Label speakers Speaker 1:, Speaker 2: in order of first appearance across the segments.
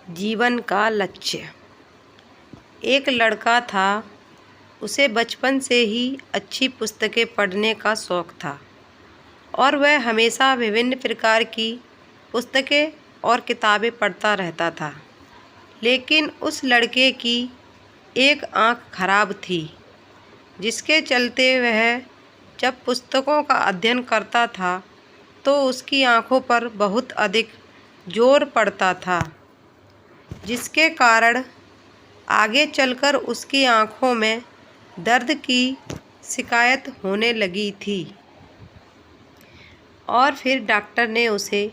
Speaker 1: जीवन का लक्ष्य। एक लड़का था, उसे बचपन से ही अच्छी पुस्तकें पढ़ने का शौक़ था और वह हमेशा विभिन्न प्रकार की पुस्तकें और किताबें पढ़ता रहता था। लेकिन उस लड़के की एक आँख खराब थी, जिसके चलते वह जब पुस्तकों का अध्ययन करता था तो उसकी आँखों पर बहुत अधिक जोर पड़ता था, जिसके कारण आगे चलकर उसकी आँखों में दर्द की शिकायत होने लगी थी और फिर डॉक्टर ने उसे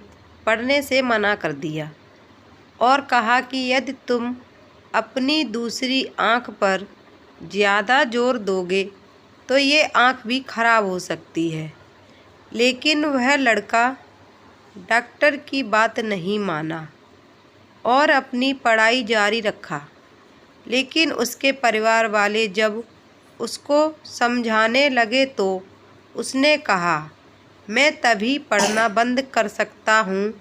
Speaker 1: पढ़ने से मना कर दिया और कहा कि यदि तुम अपनी दूसरी आँख पर ज़्यादा जोर दोगे तो ये आँख भी खराब हो सकती है। लेकिन वह लड़का डॉक्टर की बात नहीं माना और अपनी पढ़ाई जारी रखा। लेकिन उसके परिवार वाले जब उसको समझाने लगे तो उसने कहा, मैं तभी पढ़ना बंद कर सकता हूँ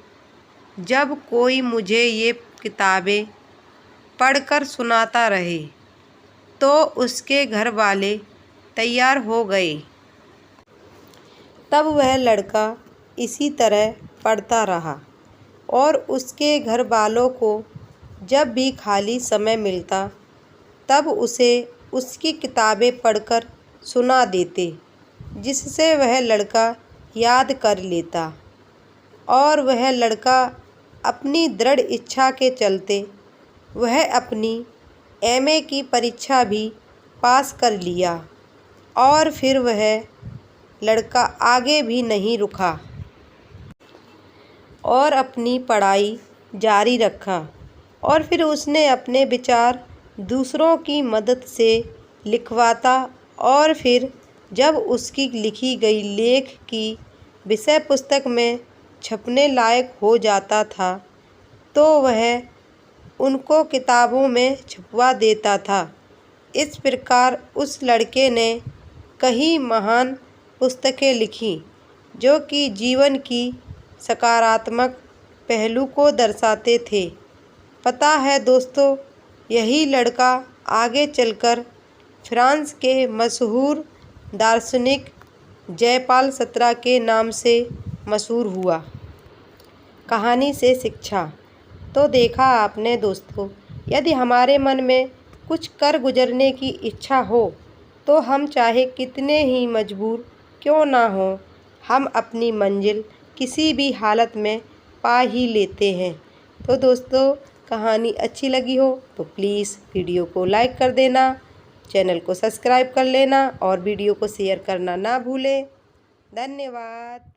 Speaker 1: जब कोई मुझे ये किताबें पढ़कर सुनाता रहे। तो उसके घर वाले तैयार हो गए। तब वह लड़का इसी तरह पढ़ता रहा और उसके घर वालों को जब भी खाली समय मिलता तब उसे उसकी किताबें पढ़कर सुना देते, जिससे वह लड़का याद कर लेता। और वह लड़का अपनी दृढ़ इच्छा के चलते वह अपनी एमए की परीक्षा भी पास कर लिया और फिर वह लड़का आगे भी नहीं रुका और अपनी पढ़ाई जारी रखा। और फिर उसने अपने विचार दूसरों की मदद से लिखवाता और फिर जब उसकी लिखी गई लेख की विषय पुस्तक में छपने लायक हो जाता था तो वह उनको किताबों में छपवा देता था। इस प्रकार उस लड़के ने कई महान पुस्तकें लिखीं जो कि जीवन की सकारात्मक पहलू को दर्शाते थे। पता है दोस्तों, यही लड़का आगे चलकर फ्रांस के मशहूर दार्शनिक जयपाल सत्रा के नाम से मशहूर हुआ। कहानी से शिक्षा। तो देखा आपने दोस्तों, यदि हमारे मन में कुछ कर गुजरने की इच्छा हो तो हम चाहे कितने ही मजबूर क्यों ना हो, हम अपनी मंजिल किसी भी हालत में पा ही लेते हैं। तो दोस्तों, कहानी अच्छी लगी हो तो प्लीज़ वीडियो को लाइक कर देना, चैनल को सब्सक्राइब कर लेना और वीडियो को शेयर करना ना भूलें। धन्यवाद।